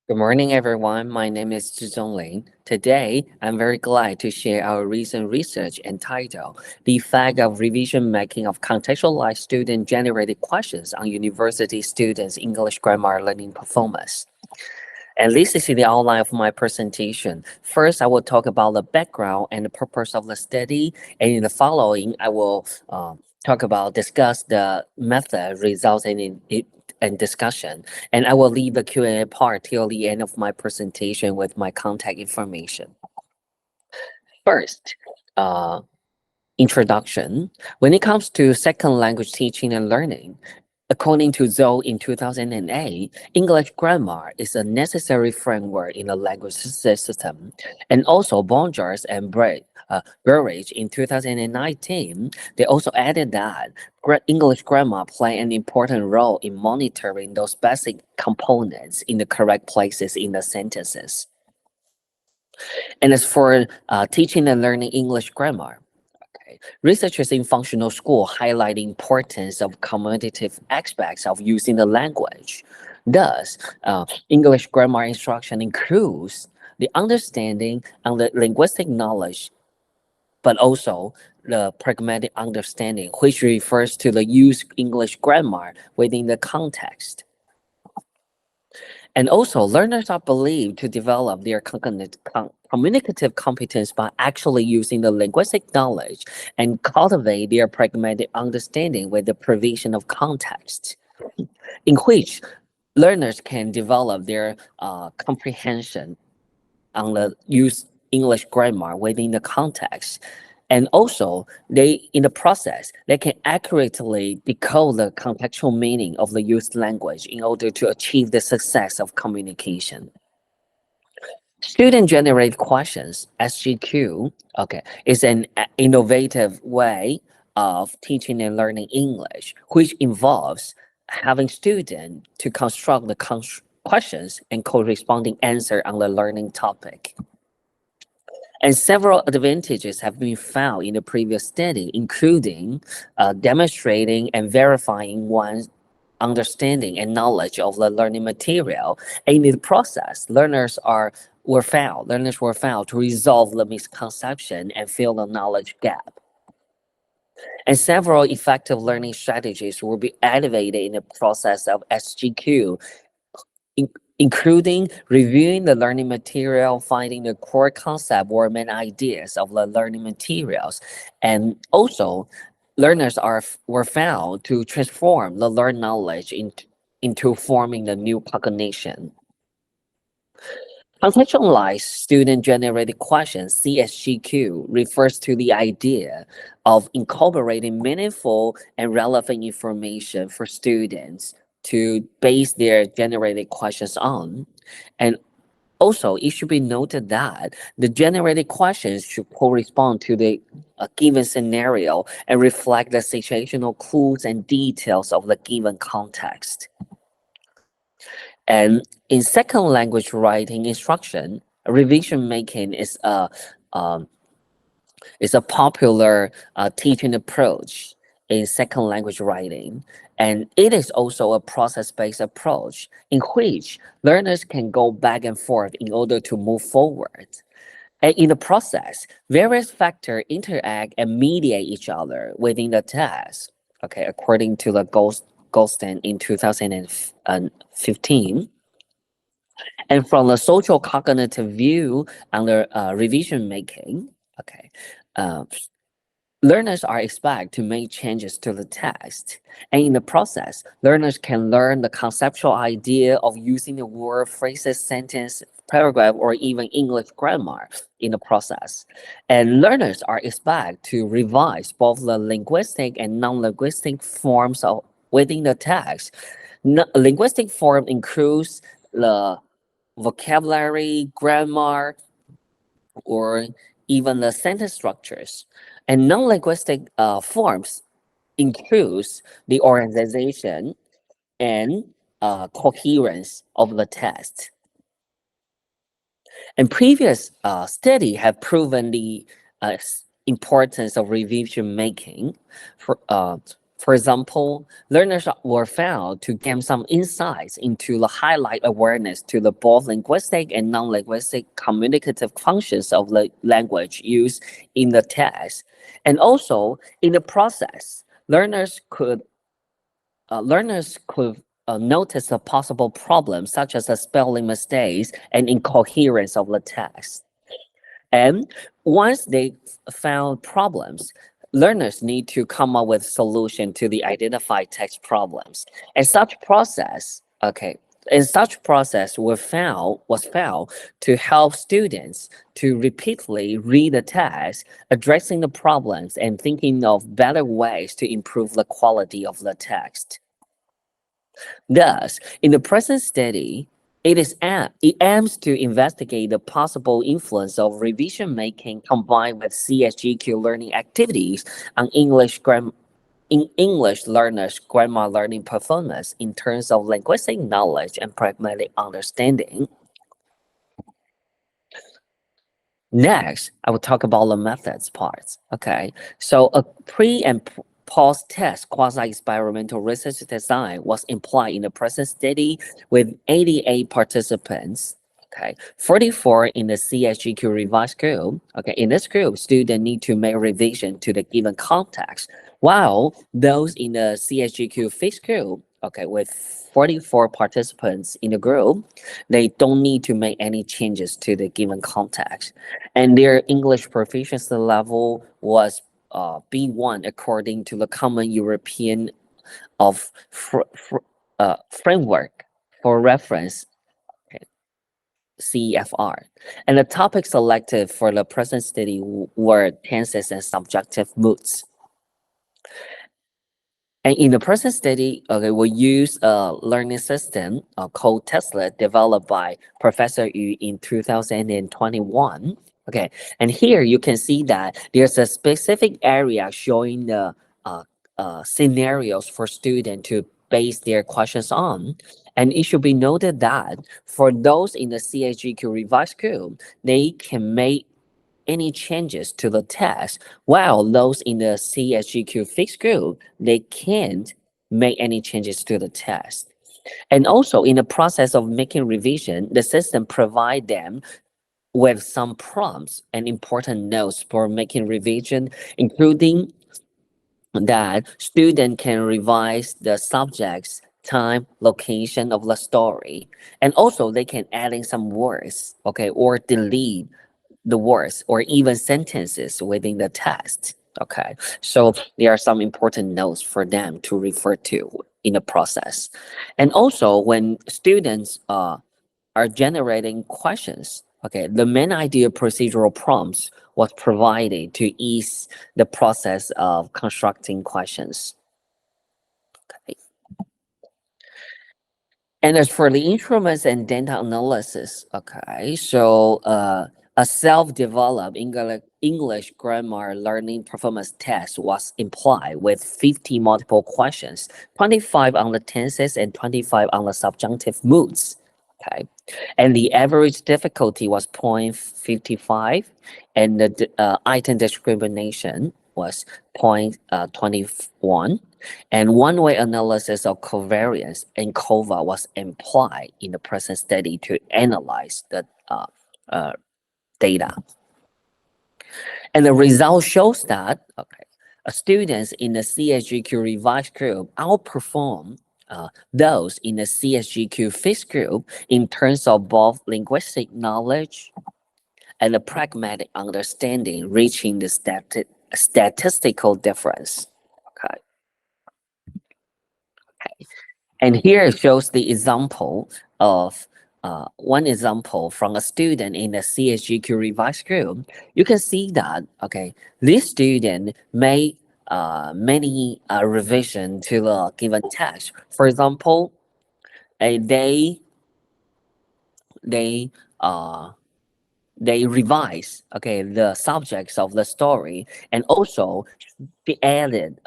Good morning, everyone. My name is Zhizhong Lin. Today, I'm very glad to share our recent research entitled The Effect of Revision Making of Contextualized Student-Generated Questions on University Students' English Grammar Learning Performance. And this is the outline of my presentation. First, I will talk about the background and the purpose of the study, and in the following, I will discuss the method resulting in it and discussion. And I will leave the Q&A part till the end of my presentation with my contact information. First, uh, introduction. When it comes to second language teaching and learning, according to Zhou in 2008, English grammar is a necessary framework in the language system. And also Bonjars and Burridge in 2019, they also added that English grammar play an important role in monitoring those basic components in the correct places in the sentences. And as for teaching and learning English grammar, researchers in functional school highlight the importance of commutative aspects of using the language. Thus, English grammar instruction includes the understanding and the linguistic knowledge, but also the pragmatic understanding, which refers to the use English grammar within the context. And also, learners are believed to develop their communicative competence by actually using the linguistic knowledge and cultivate their pragmatic understanding with the provision of context, in which learners can develop their comprehension on the use English grammar within the context. And also, in the process, they can accurately decode the contextual meaning of the used language in order to achieve the success of communication. Student-generated questions, SGQ, is an innovative way of teaching and learning English, which involves having students to construct the questions and corresponding answer on the learning topic. And several advantages have been found in the previous study, including demonstrating and verifying one's understanding and knowledge of the learning material. And in the process, learners were found to resolve the misconception and fill the knowledge gap. And several effective learning strategies will be activated in the process of SGQ, including reviewing the learning material, finding the core concept or main ideas of the learning materials. And also, learners were found to transform the learned knowledge into forming the new cognition. Contextualized student-generated questions, CSGQ, refers to the idea of incorporating meaningful and relevant information for students to base their generated questions on. And also, it should be noted that the generated questions should correspond to the given scenario and reflect the situational clues and details of the given context. And in second language writing instruction, revision making um, is a popular teaching approach in second language writing. And it is also a process-based approach in which learners can go back and forth in order to move forward. And in the process, various factors interact and mediate each other within the task. According to the Goldstein in 2015. And from the social cognitive view under revision making, uh, learners are expected to make changes to the text. And in the process, learners can learn the conceptual idea of using the word, phrases, sentence, paragraph, or even English grammar in the process. And learners are expected to revise both the linguistic and non-linguistic forms within the text. Linguistic form includes the vocabulary, grammar, or even the sentence structures. And non-linguistic forms includes the organization and coherence of the text. And previous study have proven the importance of revision making. For example, learners were found to gain some insights into the highlight awareness to the both linguistic and non-linguistic communicative functions of the language used in the test. And also in the process, learners could notice the possible problems such as the spelling mistakes and incoherence of the text. And once they found problems, learners need to come up with solution to the identified text problems. And such process, okay, and such process was found to help students to repeatedly read the text, addressing the problems and thinking of better ways to improve the quality of the text. Thus, in the present study, it aims to investigate the possible influence of revision making combined with CSGQ learning activities on English learners' grammar learning performance in terms of linguistic knowledge and pragmatic understanding. Next, I will talk about the methods parts. Okay, so a pre and post test quasi experimental research design was implied in the present study with 88 participants. Okay, 44 in the CSGQ revised group. Okay, in this group, students need to make revision to the given context, while those in the CSGQ fixed group, okay, with 44 participants in the group, they don't need to make any changes to the given context. And their English proficiency level was B1 according to the Common European of Framework for Reference, okay, CEFR. And the topics selected for the present study were tenses and subjunctive moods. And in the present study, okay, we use a learning system called Tesla, developed by Professor Yu in 2021. Okay, and here you can see that there's a specific area showing the scenarios for students to base their questions on. And it should be noted that for those in the CHGQ revised group, they can make any changes to the test, while those in the CSGQ fixed group, they can't make any changes to the test. And also in the process of making revision, the system provide them with some prompts and important notes for making revision, including that student can revise the subjects, time, location of the story, and also they can add in some words, okay, or delete the words or even sentences within the text. Okay, so there are some important notes for them to refer to in the process. And also when students are generating questions, okay, the main idea procedural prompts was provided to ease the process of constructing questions. Okay. And as for the instruments and data analysis, okay, so a self-developed English grammar learning performance test was implied with 50 multiple questions, 25 on the tenses and 25 on the subjunctive moods. Okay, and the average difficulty was 0.55, and the item discrimination was 0.21. And one-way analysis of covariance and COVA was employed in the present study to analyze the uh, data. And the result shows that, okay, students in the CSGQ revised group outperform those in the CSGQ fixed group in terms of both linguistic knowledge and the pragmatic understanding, reaching the statistical difference. Okay. And here it shows the example of one example from a student in the CSGQ revised group. You can see that, okay, this student made many revision to the given text. For example, uh, they they uh, they revise, okay, the subjects of the story, and also she added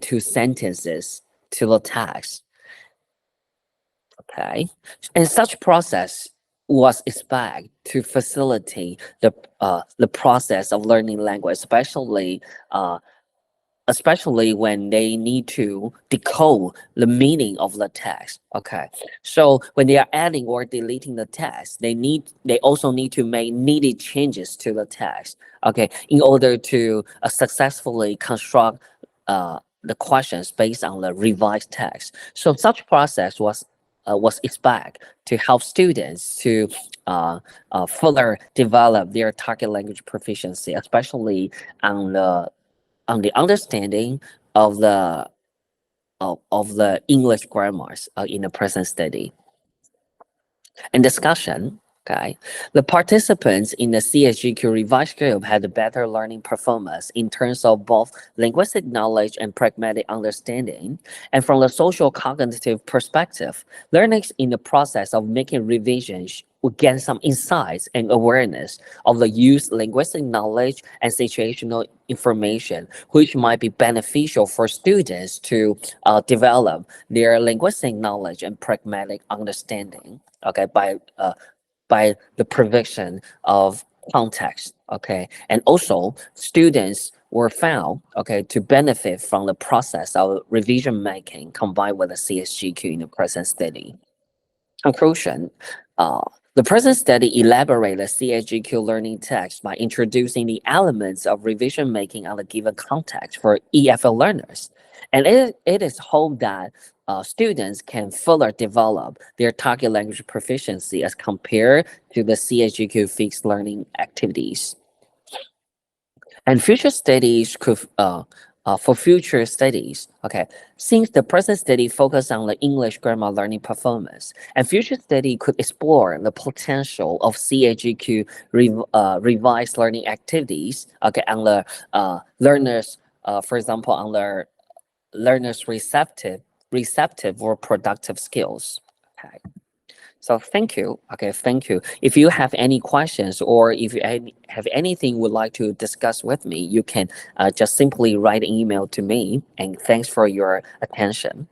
two sentences to the text. Okay, and such process was expected to facilitate the process of learning language, especially especially when they need to decode the meaning of the text. Okay, so when they are adding or deleting the text, they also need to make needed changes to the text. Okay, in order to successfully construct the questions based on the revised text. So such process was expected to help students to further develop their target language proficiency, especially on the understanding of the English grammars in the present study and discussion. Okay, the participants in the CSGQ revised group had a better learning performance in terms of both linguistic knowledge and pragmatic understanding. And from the social cognitive perspective, learners in the process of making revisions would gain some insights and awareness of the used linguistic knowledge and situational information, which might be beneficial for students to develop their linguistic knowledge and pragmatic understanding. Okay, by the provision of context. Okay, and also students were found, okay, to benefit from the process of revision making combined with the CSGQ in the present study. Conclusion. Uh, the present study elaborated CSGQ learning text by introducing the elements of revision making on a given context for EFL learners. And it is hoped that students can further develop their target language proficiency as compared to the CSGQ fixed learning activities. And future studies could for future studies, okay, since the present study focused on the English grammar learning performance, and future study could explore the potential of CAGQ revised learning activities, okay, on the learners, for example, on the learners receptive or productive skills. Okay. So thank you. Okay, thank you. If you have any questions or if you have anything you would like to discuss with me, you can just simply write an email to me. And thanks for your attention.